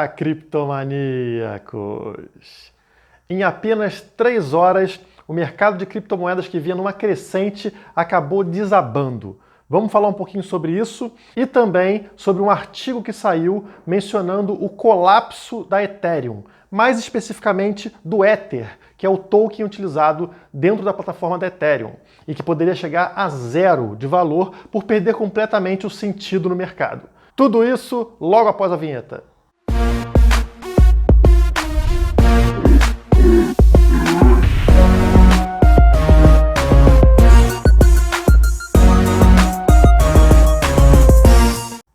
Fala, criptomaníacos! Em apenas 3 horas, o mercado de criptomoedas que vinha numa crescente acabou desabando. Vamos falar um pouquinho sobre isso e também sobre um artigo que saiu mencionando o colapso da Ethereum, mais especificamente do Ether, que é o token utilizado dentro da plataforma da Ethereum e que poderia chegar a 0 de valor por perder completamente o sentido no mercado. Tudo isso logo após a vinheta.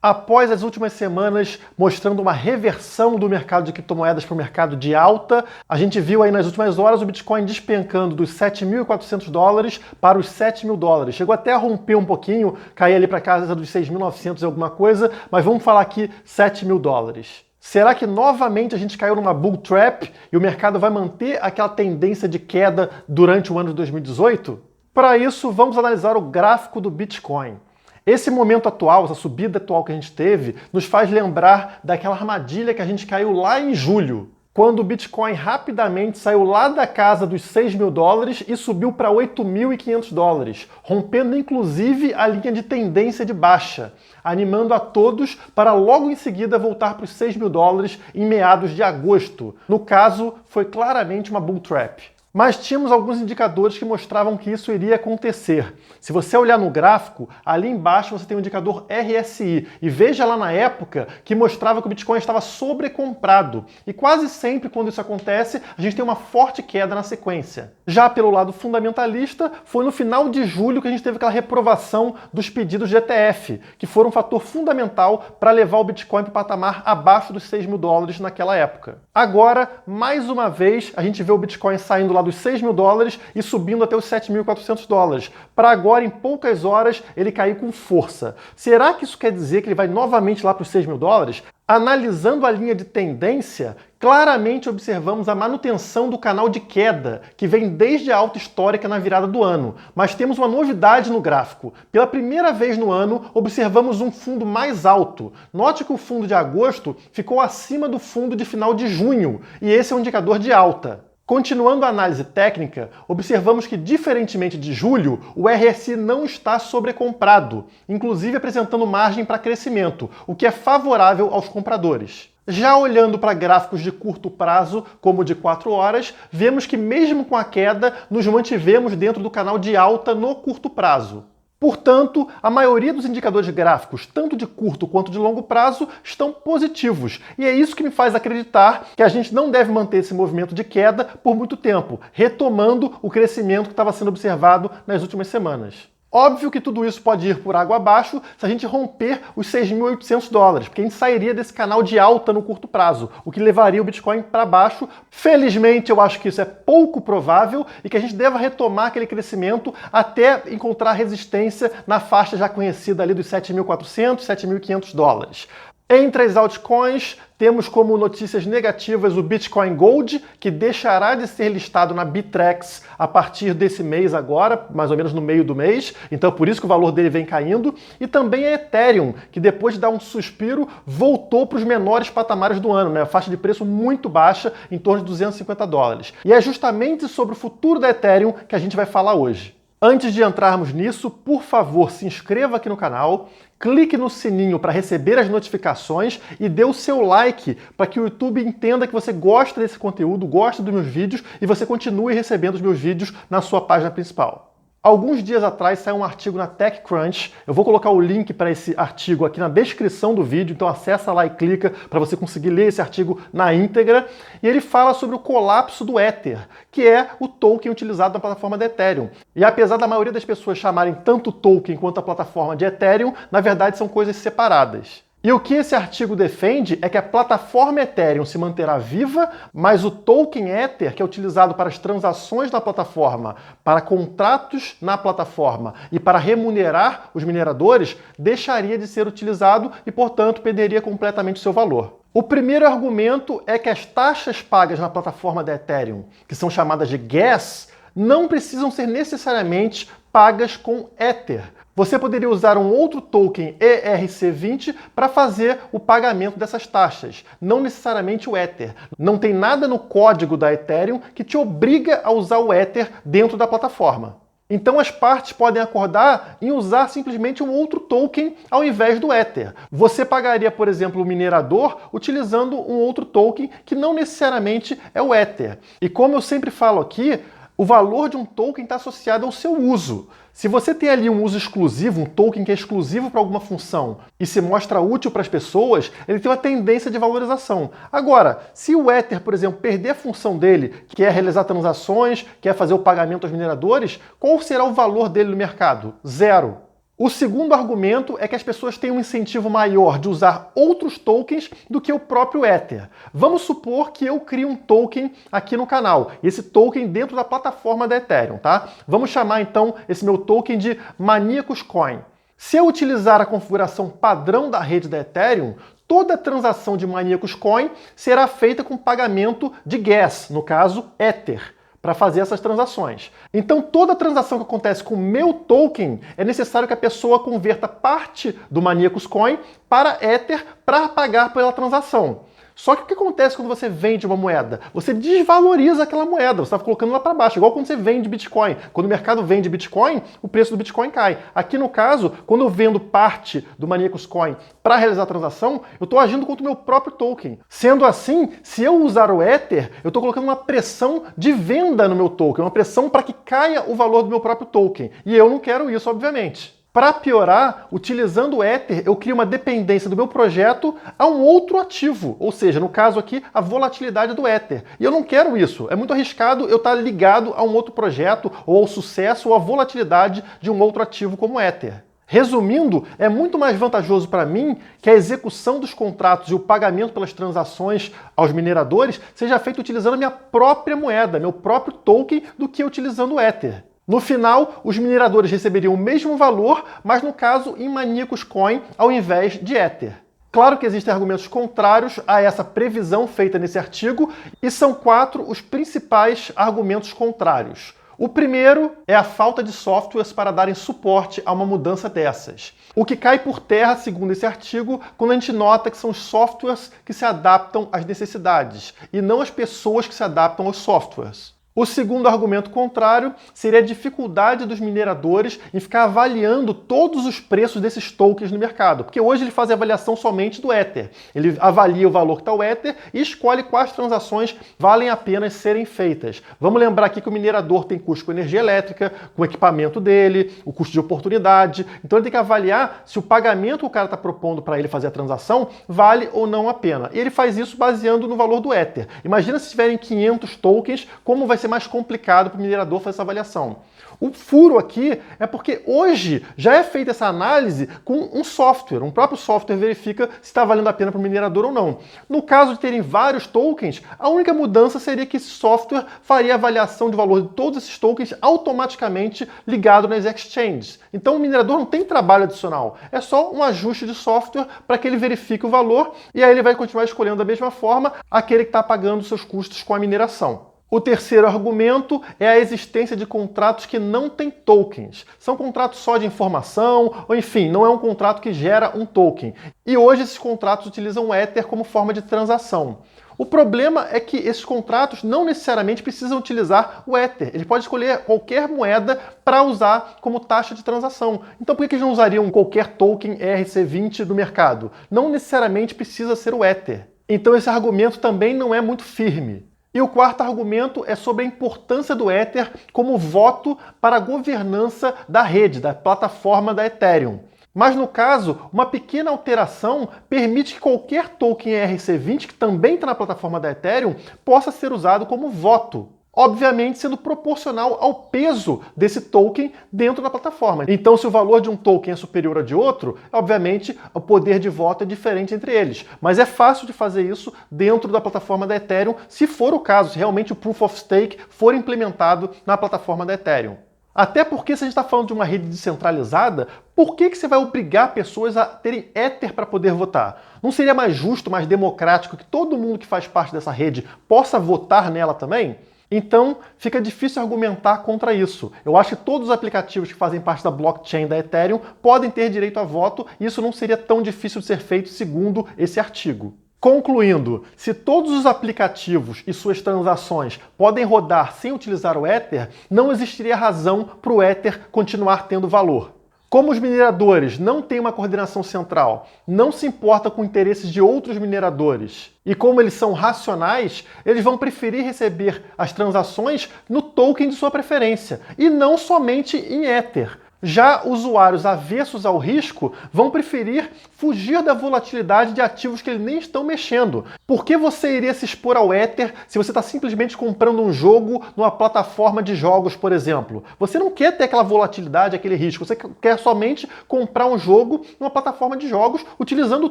Após as últimas semanas mostrando uma reversão do mercado de criptomoedas para o mercado de alta, a gente viu aí nas últimas horas o Bitcoin despencando dos $7.400 para os $7.000. Chegou até a romper um pouquinho, cair ali para casa dos 6.900 e alguma coisa, mas vamos falar aqui $7.000. Será que novamente a gente caiu numa bull trap e o mercado vai manter aquela tendência de queda durante o ano de 2018? Para isso, vamos analisar o gráfico do Bitcoin. Esse momento atual, essa subida atual que a gente teve, nos faz lembrar daquela armadilha que a gente caiu lá em julho, quando o Bitcoin rapidamente saiu lá da casa dos $6.000 e subiu para $8.500, rompendo inclusive a linha de tendência de baixa, animando a todos para logo em seguida voltar para os $6.000 em meados de agosto. No caso, foi claramente uma bull trap. Mas tínhamos alguns indicadores que mostravam que isso iria acontecer. Se você olhar no gráfico, ali embaixo você tem o indicador RSI. E veja lá na época que mostrava que o Bitcoin estava sobrecomprado. E quase sempre quando isso acontece, a gente tem uma forte queda na sequência. Já pelo lado fundamentalista, foi no final de julho que a gente teve aquela reprovação dos pedidos de ETF, que foram um fator fundamental para levar o Bitcoin para o patamar abaixo dos $6.000 naquela época. Agora, mais uma vez, a gente vê o Bitcoin saindo lá dos $6.000 e subindo até os $7.400, para agora, em poucas horas, ele cair com força. Será que isso quer dizer que ele vai novamente lá para os $6.000? Analisando a linha de tendência, claramente observamos a manutenção do canal de queda, que vem desde a alta histórica na virada do ano. Mas temos uma novidade no gráfico. Pela primeira vez no ano, observamos um fundo mais alto. Note que o fundo de agosto ficou acima do fundo de final de junho, e esse é um indicador de alta. Continuando a análise técnica, observamos que, diferentemente de julho, o RSI não está sobrecomprado, inclusive apresentando margem para crescimento, o que é favorável aos compradores. Já olhando para gráficos de curto prazo, como o de 4 horas, vemos que mesmo com a queda, nos mantivemos dentro do canal de alta no curto prazo. Portanto, a maioria dos indicadores gráficos, tanto de curto quanto de longo prazo, estão positivos. E é isso que me faz acreditar que a gente não deve manter esse movimento de queda por muito tempo, retomando o crescimento que estava sendo observado nas últimas semanas. Óbvio que tudo isso pode ir por água abaixo se a gente romper os $6.800, porque a gente sairia desse canal de alta no curto prazo, o que levaria o Bitcoin para baixo. Felizmente, eu acho que isso é pouco provável e que a gente deva retomar aquele crescimento até encontrar resistência na faixa já conhecida ali dos $7.400, $7.500. Entre as altcoins, temos como notícias negativas o Bitcoin Gold, que deixará de ser listado na Bittrex a partir desse mês agora, mais ou menos no meio do mês, então por isso que o valor dele vem caindo, e também a Ethereum, que depois de dar um suspiro, voltou para os menores patamares do ano, né? A faixa de preço muito baixa, em torno de $250. E é justamente sobre o futuro da Ethereum que a gente vai falar hoje. Antes de entrarmos nisso, por favor, se inscreva aqui no canal, clique no sininho para receber as notificações e dê o seu like para que o YouTube entenda que você gosta desse conteúdo, gosta dos meus vídeos e você continue recebendo os meus vídeos na sua página principal. Alguns dias atrás saiu um artigo na TechCrunch, eu vou colocar o link para esse artigo aqui na descrição do vídeo, então acessa lá e clica para você conseguir ler esse artigo na íntegra, e ele fala sobre o colapso do Ether, que é o token utilizado na plataforma da Ethereum. E apesar da maioria das pessoas chamarem tanto o token quanto a plataforma de Ethereum, na verdade são coisas separadas. E o que esse artigo defende é que a plataforma Ethereum se manterá viva, mas o token Ether, que é utilizado para as transações na plataforma, para contratos na plataforma e para remunerar os mineradores, deixaria de ser utilizado e, portanto, perderia completamente o seu valor. O primeiro argumento é que as taxas pagas na plataforma da Ethereum, que são chamadas de gas, não precisam ser necessariamente pagas com Ether. Você poderia usar um outro token ERC20 para fazer o pagamento dessas taxas, não necessariamente o Ether. Não tem nada no código da Ethereum que te obriga a usar o Ether dentro da plataforma. Então as partes podem acordar em usar simplesmente um outro token ao invés do Ether. Você pagaria, por exemplo, o minerador utilizando um outro token que não necessariamente é o Ether. E como eu sempre falo aqui, o valor de um token está associado ao seu uso. Se você tem ali um uso exclusivo, um token que é exclusivo para alguma função e se mostra útil para as pessoas, ele tem uma tendência de valorização. Agora, se o Ether, por exemplo, perder a função dele, que é realizar transações, que é fazer o pagamento aos mineradores, qual será o valor dele no mercado? Zero. O segundo argumento é que as pessoas têm um incentivo maior de usar outros tokens do que o próprio Ether. Vamos supor que eu crio um token aqui no canal, e esse token dentro da plataforma da Ethereum, tá? Vamos chamar então esse meu token de Maníacos Coin. Se eu utilizar a configuração padrão da rede da Ethereum, toda transação de Maníacos Coin será feita com pagamento de gas, no caso Ether, para fazer essas transações. Então, toda transação que acontece com o meu token, é necessário que a pessoa converta parte do Maníacos Coin para Ether para pagar pela transação. Só que o que acontece quando você vende uma moeda? Você desvaloriza aquela moeda, você está colocando lá para baixo, igual quando você vende Bitcoin. Quando o mercado vende Bitcoin, o preço do Bitcoin cai. Aqui no caso, quando eu vendo parte do Maníacos Coin para realizar a transação, eu estou agindo contra o meu próprio token. Sendo assim, se eu usar o Ether, eu estou colocando uma pressão de venda no meu token, uma pressão para que caia o valor do meu próprio token. E eu não quero isso, obviamente. Para piorar, utilizando o Ether, eu crio uma dependência do meu projeto a um outro ativo, ou seja, no caso aqui, a volatilidade do Ether. E eu não quero isso. É muito arriscado eu estar ligado a um outro projeto, ou ao sucesso, ou à volatilidade de um outro ativo como o Ether. Resumindo, é muito mais vantajoso para mim que a execução dos contratos e o pagamento pelas transações aos mineradores seja feito utilizando a minha própria moeda, meu próprio token, do que utilizando o Ether. No final, os mineradores receberiam o mesmo valor, mas no caso em Maníacos Coin ao invés de Ether. Claro que existem argumentos contrários a essa previsão feita nesse artigo, e são 4 os principais argumentos contrários. O primeiro é a falta de softwares para darem suporte a uma mudança dessas. O que cai por terra, segundo esse artigo, quando a gente nota que são os softwares que se adaptam às necessidades, e não as pessoas que se adaptam aos softwares. O segundo argumento contrário seria a dificuldade dos mineradores em ficar avaliando todos os preços desses tokens no mercado, porque hoje ele faz a avaliação somente do Ether. Ele avalia o valor que está o Ether e escolhe quais transações valem a pena serem feitas. Vamos lembrar aqui que o minerador tem custo com energia elétrica, com o equipamento dele, o custo de oportunidade, então ele tem que avaliar se o pagamento que o cara está propondo para ele fazer a transação vale ou não a pena. E ele faz isso baseando no valor do Ether. Imagina se tiverem 500 tokens, como vai ser mais complicado para o minerador fazer essa avaliação. O furo aqui é porque hoje já é feita essa análise com um software. Um próprio software verifica se está valendo a pena para o minerador ou não. No caso de terem vários tokens, a única mudança seria que esse software faria a avaliação de valor de todos esses tokens automaticamente ligado nas exchanges. Então o minerador não tem trabalho adicional. É só um ajuste de software para que ele verifique o valor e aí ele vai continuar escolhendo da mesma forma aquele que está pagando seus custos com a mineração. O terceiro argumento é a existência de contratos que não têm tokens. São contratos só de informação, ou enfim, não é um contrato que gera um token. E hoje esses contratos utilizam o Ether como forma de transação. O problema é que esses contratos não necessariamente precisam utilizar o Ether. Ele pode escolher qualquer moeda para usar como taxa de transação. Então por que eles não usariam qualquer token ERC20 do mercado? Não necessariamente precisa ser o Ether. Então esse argumento também não é muito firme. E o quarto argumento é sobre a importância do Ether como voto para a governança da rede, da plataforma da Ethereum. Mas no caso, uma pequena alteração permite que qualquer token ERC20 que também está na plataforma da Ethereum possa ser usado como voto. Obviamente sendo proporcional ao peso desse token dentro da plataforma. Então, se o valor de um token é superior ao de outro, obviamente o poder de voto é diferente entre eles. Mas é fácil de fazer isso dentro da plataforma da Ethereum, se for o caso, se realmente o Proof of Stake for implementado na plataforma da Ethereum. Até porque se a gente está falando de uma rede descentralizada, por que você vai obrigar pessoas a terem Ether para poder votar? Não seria mais justo, mais democrático que todo mundo que faz parte dessa rede possa votar nela também? Então, fica difícil argumentar contra isso. Eu acho que todos os aplicativos que fazem parte da blockchain da Ethereum podem ter direito a voto e isso não seria tão difícil de ser feito segundo esse artigo. Concluindo, se todos os aplicativos e suas transações podem rodar sem utilizar o Ether, não existiria razão para o Ether continuar tendo valor. Como os mineradores não têm uma coordenação central, não se importa com interesses de outros mineradores, e como eles são racionais, eles vão preferir receber as transações no token de sua preferência, e não somente em Ether. Já usuários avessos ao risco vão preferir fugir da volatilidade de ativos que eles nem estão mexendo. Por que você iria se expor ao Ether se você está simplesmente comprando um jogo numa plataforma de jogos, por exemplo? Você não quer ter aquela volatilidade, aquele risco. Você quer somente comprar um jogo numa plataforma de jogos utilizando o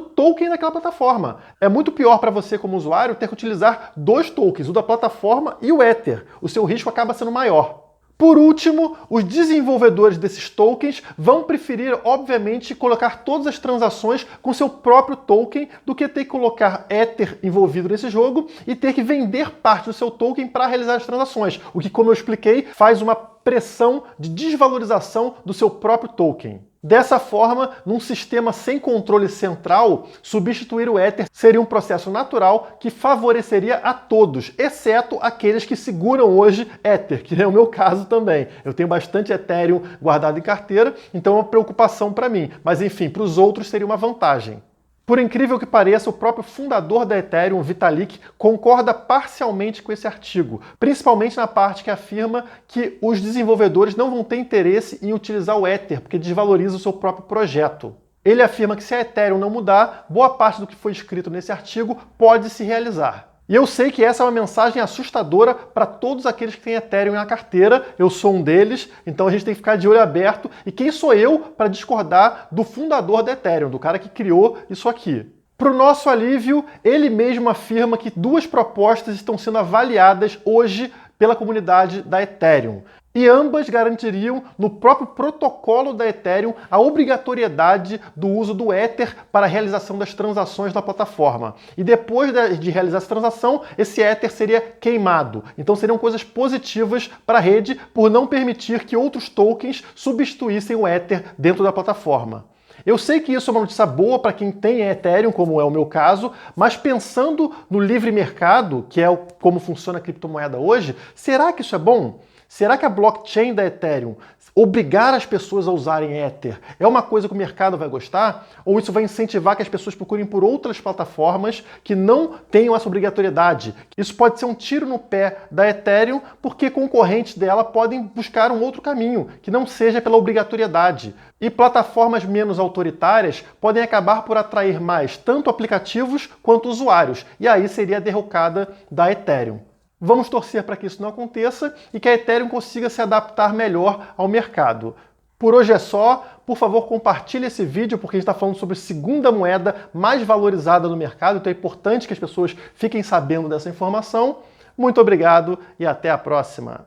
token daquela plataforma. É muito pior para você como usuário ter que utilizar dois tokens, o da plataforma e o Ether. O seu risco acaba sendo maior. Por último, os desenvolvedores desses tokens vão preferir, obviamente, colocar todas as transações com seu próprio token do que ter que colocar Ether envolvido nesse jogo e ter que vender parte do seu token para realizar as transações, o que, como eu expliquei, faz uma pressão de desvalorização do seu próprio token. Dessa forma, num sistema sem controle central, substituir o Ether seria um processo natural que favoreceria a todos, exceto aqueles que seguram hoje Ether, que é o meu caso também. Eu tenho bastante Ethereum guardado em carteira, então é uma preocupação para mim. Mas enfim, para os outros seria uma vantagem. Por incrível que pareça, o próprio fundador da Ethereum, Vitalik, concorda parcialmente com esse artigo, principalmente na parte que afirma que os desenvolvedores não vão ter interesse em utilizar o Ether, porque desvaloriza o seu próprio projeto. Ele afirma que se a Ethereum não mudar, boa parte do que foi escrito nesse artigo pode se realizar. E eu sei que essa é uma mensagem assustadora para todos aqueles que têm Ethereum na carteira, eu sou um deles, então a gente tem que ficar de olho aberto. E quem sou eu para discordar do fundador da Ethereum, do cara que criou isso aqui? Para o nosso alívio, ele mesmo afirma que duas propostas estão sendo avaliadas hoje pela comunidade da Ethereum. E ambas garantiriam, no próprio protocolo da Ethereum, a obrigatoriedade do uso do Ether para a realização das transações da plataforma. E depois de realizar essa transação, esse Ether seria queimado. Então seriam coisas positivas para a rede por não permitir que outros tokens substituíssem o Ether dentro da plataforma. Eu sei que isso é uma notícia boa para quem tem Ethereum, como é o meu caso, mas pensando no livre mercado, que é como funciona a criptomoeda hoje, será que isso é bom? Será que a blockchain da Ethereum obrigar as pessoas a usarem Ether é uma coisa que o mercado vai gostar? Ou isso vai incentivar que as pessoas procurem por outras plataformas que não tenham essa obrigatoriedade? Isso pode ser um tiro no pé da Ethereum, porque concorrentes dela podem buscar um outro caminho, que não seja pela obrigatoriedade. E plataformas menos autoritárias podem acabar por atrair mais tanto aplicativos quanto usuários, e aí seria a derrocada da Ethereum. Vamos torcer para que isso não aconteça e que a Ethereum consiga se adaptar melhor ao mercado. Por hoje é só. Por favor, compartilhe esse vídeo porque a gente está falando sobre a segunda moeda mais valorizada no mercado, então é importante que as pessoas fiquem sabendo dessa informação. Muito obrigado e até a próxima.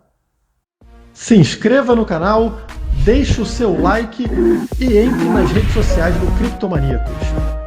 Se inscreva no canal, deixe o seu like e entre nas redes sociais do Criptomaníacos.